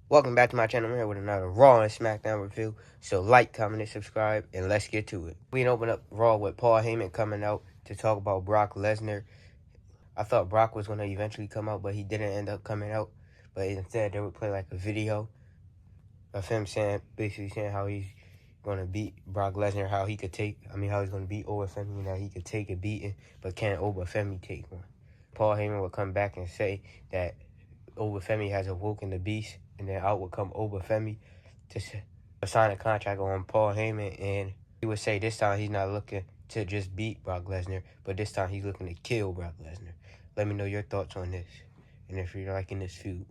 Welcome back to my channel. I'm here with another Raw and Smackdown review. So like, comment, and subscribe, and let's get to it. We can open up Raw with Paul Heyman coming out to talk about Brock Lesnar. I thought Brock was going to eventually come out, but he didn't end up coming out. But instead, they would play like a video of him basically saying how he's going to beat Brock Lesnar, how he's going to beat Obafemi, that he could take a beating, but can't Obafemi take one. Paul Heyman would come back and say that Obafemi has awoken the beast, and then out would come Obafemi to sign a contract on Paul Heyman, and he would say this time he's not looking to just beat Brock Lesnar, but this time he's looking to kill Brock Lesnar. Let me know your thoughts on this, and if you're liking this feud.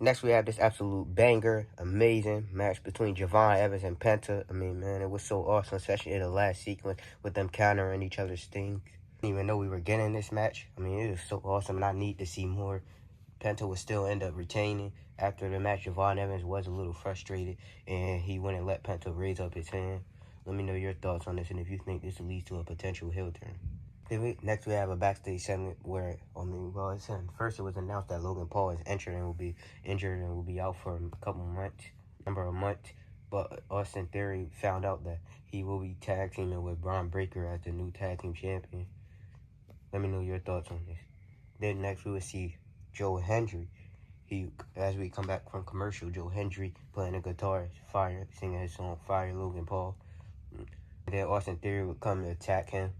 Next, we have this absolute banger, amazing match between Javon Evans and Penta. I mean, man, it was so awesome, especially in the last sequence with them countering each other's things. I didn't even know we were getting this match. I mean, it was so awesome, and I need to see more. Penta would still end up retaining. After the match, Javon Evans was a little frustrated, and he wouldn't let Penta raise up his hand. Let me know your thoughts on this, and if you think this leads to a potential heel turn. Next, we have a backstage segment where, first it was announced that Logan Paul is injured and will be out for a number of months. But Austin Theory found out that he will be tag teaming with Braun Breaker as the new tag team champion. Let me know your thoughts on this. Then next, we will see Joe Hendry. As we come back from commercial, Joe Hendry playing the guitar, singing his song "Fire Logan Paul." And then Austin Theory would come to attack him,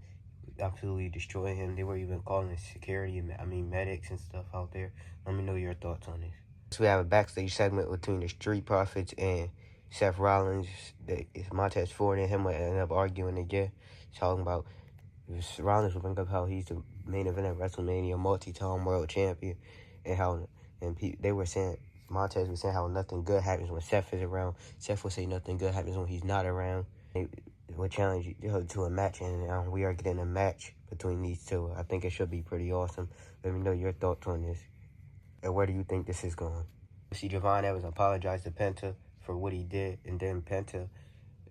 absolutely destroy him. They were even calling medics and stuff out there. Let me know your thoughts on this. So we have a backstage segment between the Street Profits and Seth Rollins. Montez Ford and him would end up arguing again, talking about Rollins would bring up how he's the main event at WrestleMania, multi-time world champion, they were saying, Montez was saying how nothing good happens when Seth is around. Seth would say nothing good happens when he's not around. They would challenge to a match, and we are getting a match between these two. I think it should be pretty awesome. Let me know your thoughts on this, and where do you think this is going? You see Javon Evans apologize to Penta for what he did, and then Penta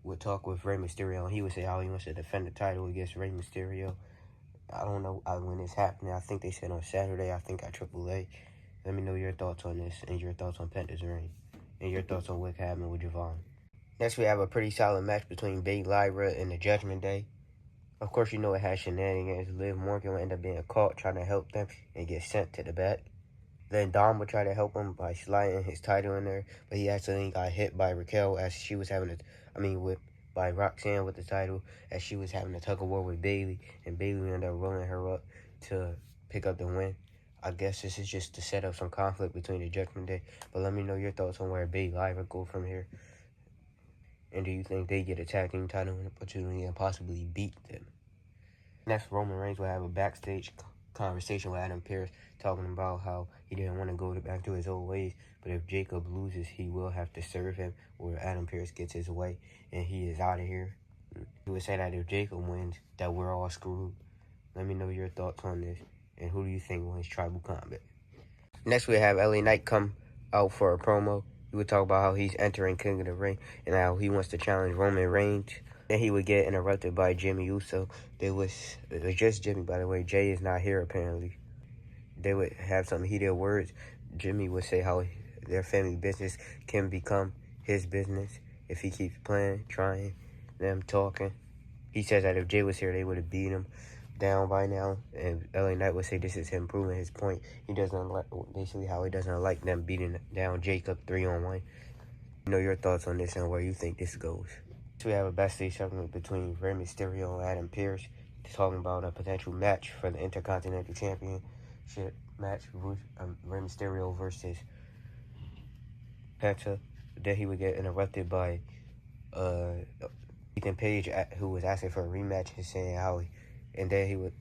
would talk with Rey Mysterio, and he would say how he wants to defend the title against Rey Mysterio. I don't know when it's happening. I think they said on Saturday, I think at AAA. Let me know your thoughts on this, and your thoughts on Penta's reign, and your thoughts on what happened with Javon. Next, we have a pretty solid match between Big Lyra and the Judgment Day. Of course, you know it has shenanigans. Liv Morgan will end up being caught trying to help them and get sent to the back. Then Dom would try to help him by sliding his title in there, but he accidentally got hit by Raquel as she was by Roxanne with the title, as she was having a tug of war with Bayley, and Bayley ended up rolling her up to pick up the win. I guess this is just to set up some conflict between the Judgment Day, but let me know your thoughts on where Big Lyra go from here. And do you think they get a tag team title opportunity and possibly beat them? Next, Roman Reigns will have a backstage conversation with Adam Pearce, talking about how he didn't want to go back to his old ways, but if Jacob loses, he will have to serve him, or Adam Pearce gets his way, and he is out of here. He would say that if Jacob wins, that we're all screwed. Let me know your thoughts on this, and who do you think wins Tribal Combat? Next, we have LA Knight come out for a promo. He would talk about how he's entering King of the Ring and how he wants to challenge Roman Reigns. Then he would get interrupted by Jimmy Uso. It was just Jimmy, by the way. Jay is not here, apparently. They would have some heated words. Jimmy would say how their family business can become his business if he keeps trying, them talking. He says that if Jay was here, they would have beat him down by now, and LA Knight would say this is him proving his point. He doesn't like, basically how he doesn't like them beating down Jacob 3-on-1. Know your thoughts on this and where you think this goes. So we have a backstage segment between Rey Mysterio and Adam Pearce, talking about a potential match for the Intercontinental Championship match, Rey Mysterio versus Penta. Then he would get interrupted by Ethan Page, who was asking for a rematch and saying how and then he would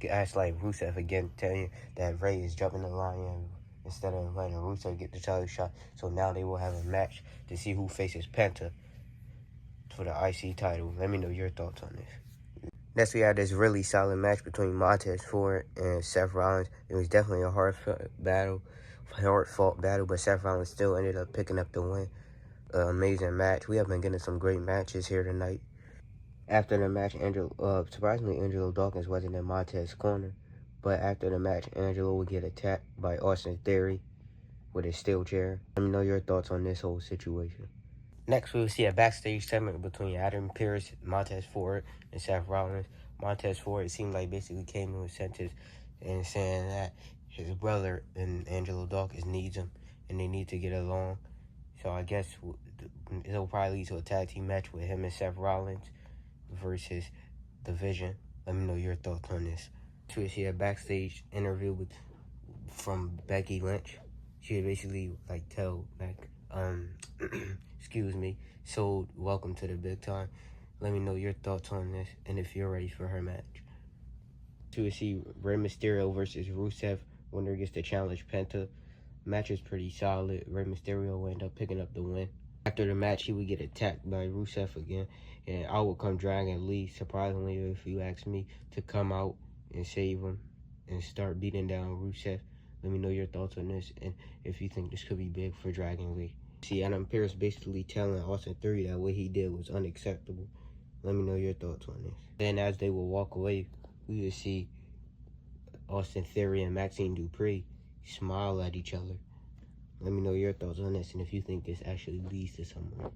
ask like Rusev again, telling you that Ray is jumping the line instead of letting Rusev get the title shot. So now they will have a match to see who faces Penta for the IC title. Let me know your thoughts on this. Next, we had this really solid match between Montez Ford and Seth Rollins. It was definitely a hard-fought battle, but Seth Rollins still ended up picking up the win. Amazing match. We have been getting some great matches here tonight. After the match, surprisingly, Angelo Dawkins wasn't in Montez's corner. But after the match, Angelo would get attacked by Austin Theory. with a steel chair. Let me know your thoughts on this whole situation. Next, we'll see a backstage segment between Adam Pearce, Montez Ford, and Seth Rollins. Montez Ford, it seemed like, basically came to his senses and saying that his brother and Angelo Dawkins needs him and they need to get along. So I guess it'll probably lead to a tag team match with him and Seth Rollins versus The Vision. Let me know your thoughts on this. We see a backstage interview from Becky Lynch. She would basically tell excuse me, so welcome to the big time. Let me know your thoughts on this and if you're ready for her match. We see Rey Mysterio versus Rusev. Winner gets to challenge Penta. Match is pretty solid. Rey Mysterio will end up picking up the win. After the match, he would get attacked by Rusev again, and out would come Dragon Lee, surprisingly, if you ask me, to come out and save him and start beating down Rusev. Let me know your thoughts on this and if you think this could be big for Dragon Lee. See, Adam Pearce basically telling Austin Theory that what he did was unacceptable. Let me know your thoughts on this. Then as they will walk away, we will see Austin Theory and Maxine Dupree smile at each other. Let me know your thoughts on this and if you think this actually leads to somewhere.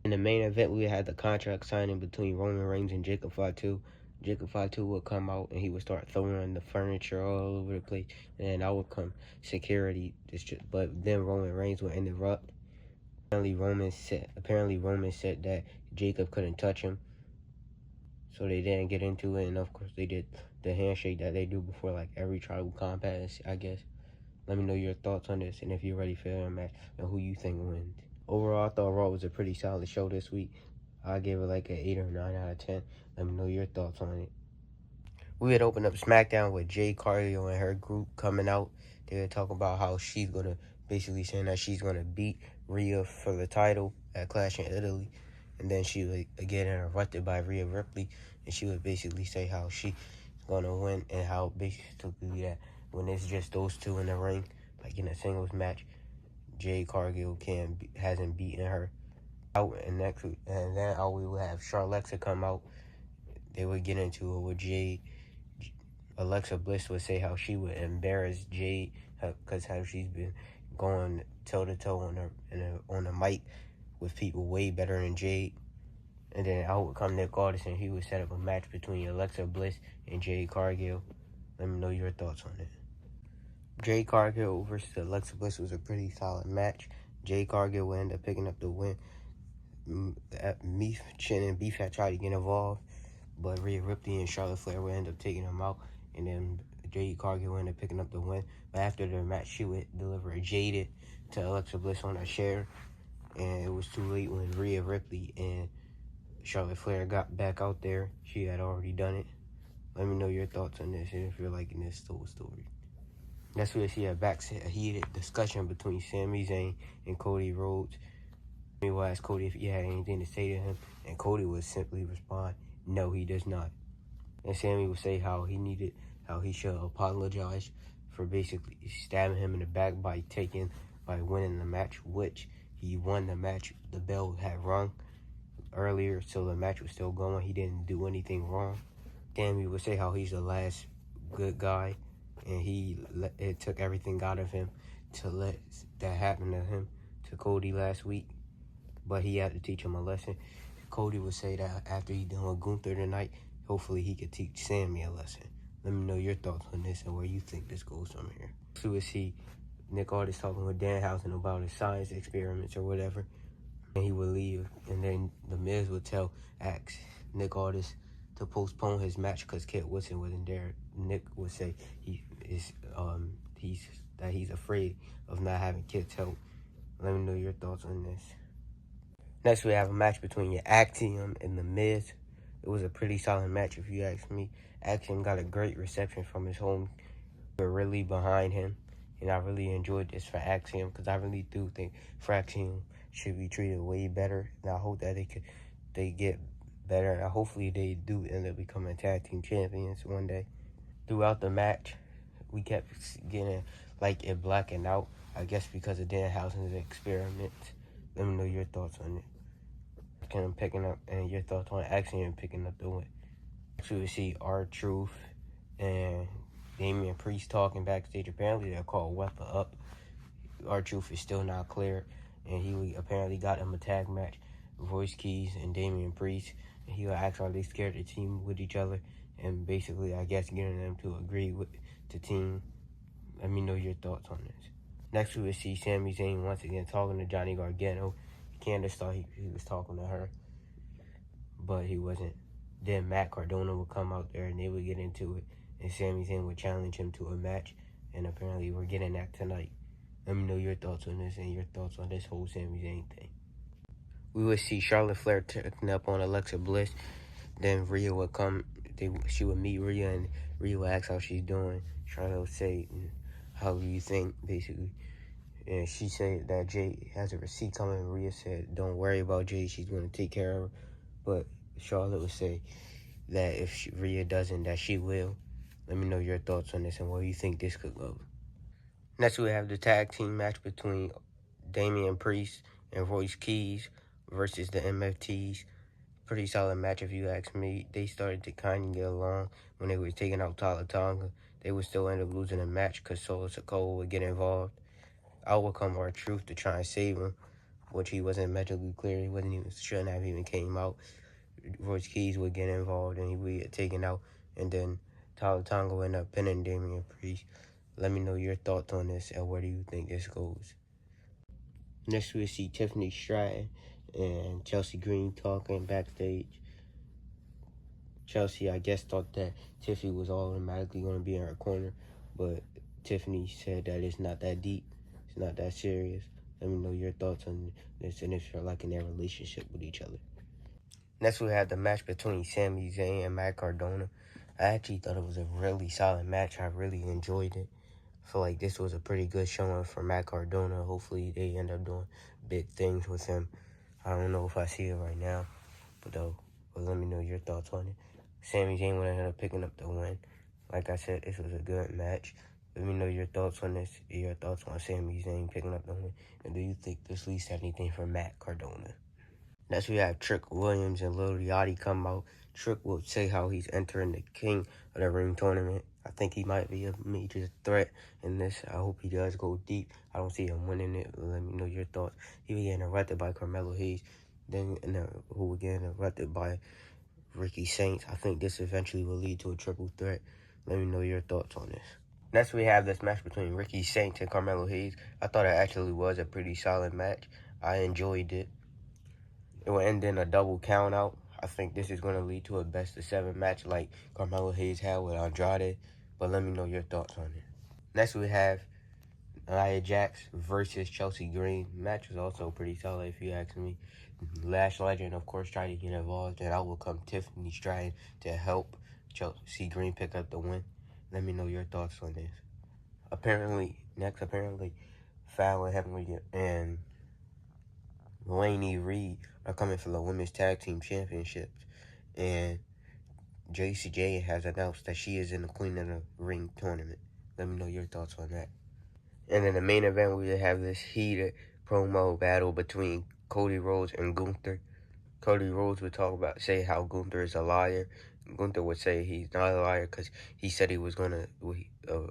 In the main event, we had the contract signing between Roman Reigns and Jacob Fatu. Jacob Fatu would come out and he would start throwing the furniture all over the place, and then out would come security. But then Roman Reigns would interrupt. Apparently Roman said that Jacob couldn't touch him, so they didn't get into it. And of course, they did the handshake that they do before every tribal combat, I guess. Let me know your thoughts on this and if you're ready for the match and who you think wins. Overall, I thought Raw was a pretty solid show this week. I gave it an 8 or 9 out of 10. Let me know your thoughts on it. We had opened up Smackdown with Jade Cargill and her group coming out. They were talking about how she's going to, basically saying that she's going to beat Rhea for the title at Clash in Italy. And then she would get interrupted by Rhea Ripley. And she would basically say how she's going to win and how basically that when it's just those two in the ring, in a singles match, Jade Cargill hasn't beaten her out. And then we will have Charlotte come out. They would get into it with Jade. Alexa Bliss would say how she would embarrass Jade because how she's been going toe to toe on the mic with people way better than Jade. And then out would come Nick Aldis and he would set up a match between Alexa Bliss and Jade Cargill. Let me know your thoughts on it. Jade Cargill versus Alexa Bliss was a pretty solid match. Jade Cargill would end up picking up the win. Chin and Beef had tried to get involved, but Rhea Ripley and Charlotte Flair would end up taking them out, and then Jade Cargill would end up picking up the win. But after the match, she would deliver a Jaded to Alexa Bliss on a chair, and it was too late when Rhea Ripley and Charlotte Flair got back out there. She had already done it. Let me know your thoughts on this and if you're liking this whole story. Next, we'll see a heated discussion between Sami Zayn and Cody Rhodes. Sammy will ask Cody if he had anything to say to him, and Cody would simply respond, no, he does not. And Sammy would say how he should apologize for basically stabbing him in the back by winning the match, which he won the match. The bell had rung earlier, so the match was still going. He didn't do anything wrong. Sammy would say how he's the last good guy, and it took everything out of him to let that happen to him, to Cody last week, but he had to teach him a lesson. Cody would say that after he done with Gunther tonight, hopefully he could teach Sammy a lesson. Let me know your thoughts on this and where you think this goes from here. So we see Nick Aldis talking with Danhausen about his science experiments or whatever, and he would leave, and then The Miz would ask Nick Aldis to postpone his match because Kit Woodson wasn't there. Nick would say he's afraid of not having Kit's help. Let me know your thoughts on this. Next, we have a match between Axiom and The Miz. It was a pretty solid match, if you ask me. Axiom got a great reception from his home. We're really behind him, and I really enjoyed this for Axiom because I really do think Axiom should be treated way better, and I hope that they get better, and hopefully they do end up becoming tag team champions one day. Throughout the match, we kept getting it blacking out, I guess because of Danhausen's experiments. Let me know your thoughts on it. Picking up, and your thoughts on Axiom picking up the win. So we see R-Truth and Damian Priest talking backstage. Apparently they're called Weapon Up. R-Truth is still not clear, and he apparently got him a tag match, Royce Keys and Damian Priest, and he will ask are they scared to team with each other, and basically, I guess, getting them to agree with the team. Let me know your thoughts on this. Next, we will see Sami Zayn once again talking to Johnny Gargano. Candace thought he was talking to her, but he wasn't. Then Matt Cardona would come out there and they would get into it, and Sami Zayn would challenge him to a match, and apparently we're getting that tonight. Let me know your thoughts on this and your thoughts on this whole Sami Zayn thing. We would see Charlotte Flair turning up on Alexa Bliss. Then Rhea would come. She would meet Rhea, and Rhea would ask how she's doing. Charlotte would say, "How do you think?" Basically, and she said that Jay has a receipt coming. Rhea said, "Don't worry about Jay. She's going to take care of her." But Charlotte would say that if Rhea doesn't, that she will. Let me know your thoughts on this and where you think this could go. Next, we have the tag team match between Damian Priest and Royce Keys versus the MFTs. Pretty solid match if you ask me. They started to kind of get along when they were taking out Tala Tonga. They would still end up losing the match because Solo Sikoa would get involved. Out would come R-Truth to try and save him, which he wasn't medically clear. He shouldn't have even came out. Royce Keys would get involved and he would get taken out. And then Tala Tonga would end up pinning Damian Priest. Let me know your thoughts on this and where do you think this goes. Next, we'll see Tiffany Stratton and Chelsea Green talking backstage. Chelsea, I guess, thought that Tiffany was automatically going to be in her corner, but Tiffany said that it's not that deep. It's not that serious. Let me know your thoughts on this and if you're liking their relationship with each other. Next, we have the match between Sami Zayn and Matt Cardona. I actually thought it was a really solid match. I really enjoyed it. I feel like this was a pretty good showing for Matt Cardona. Hopefully, they end up doing big things with him. I don't know if I see it right now, but let me know your thoughts on it. Sami Zayn would end up picking up the win. Like I said, this was a good match. Let me know your thoughts on this, your thoughts on Sami Zayn picking up the win. And do you think this leads to anything for Matt Cardona? Next, we have Trick Williams and Lil Yachty come out. Trick will say how he's entering the King of the Ring tournament. I think he might be a major threat in this. I hope he does go deep. I don't see him winning it. Let me know your thoughts. He was getting interrupted by Carmelo Hayes, then who was getting interrupted by Ricky Saints. I think this eventually will lead to a triple threat. Let me know your thoughts on this. Next, we have this match between Ricky Saints and Carmelo Hayes. I thought it actually was a pretty solid match. I enjoyed it. It will end in a double count out. I think this is going to lead to a best-of-7 match like Carmelo Hayes had with Andrade. But let me know your thoughts on it. Next, we have Nia Jax versus Chelsea Green. The match was also pretty solid if you ask me. Lash Legend, of course, tried to get involved. And out will come Tiffany Stratton to help Chelsea Green pick up the win. Let me know your thoughts on this. Apparently, Fallon Henley and Laney Reed are coming for the Women's Tag Team Championships. And JCJ has announced that she is in the Queen of the Ring tournament. Let me know your thoughts on that. And in the main event, we have this heated promo battle between Cody Rhodes and Gunther. Cody Rhodes would say how Gunther is a liar. Gunther would say he's not a liar because he said he was going to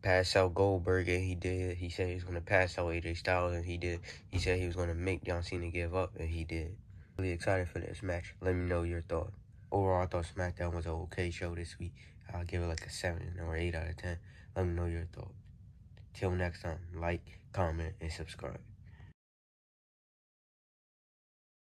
pass out Goldberg, and he did. He said he was going to pass out AJ Styles, and he did. He said he was going to make John Cena give up, and he did. Really excited for this match. Let me know your thoughts. Overall, I thought Smackdown was an okay show this week. I'll give it like a 7 or 8 out of 10. Let me know your thoughts. Till next time, like, comment, and subscribe.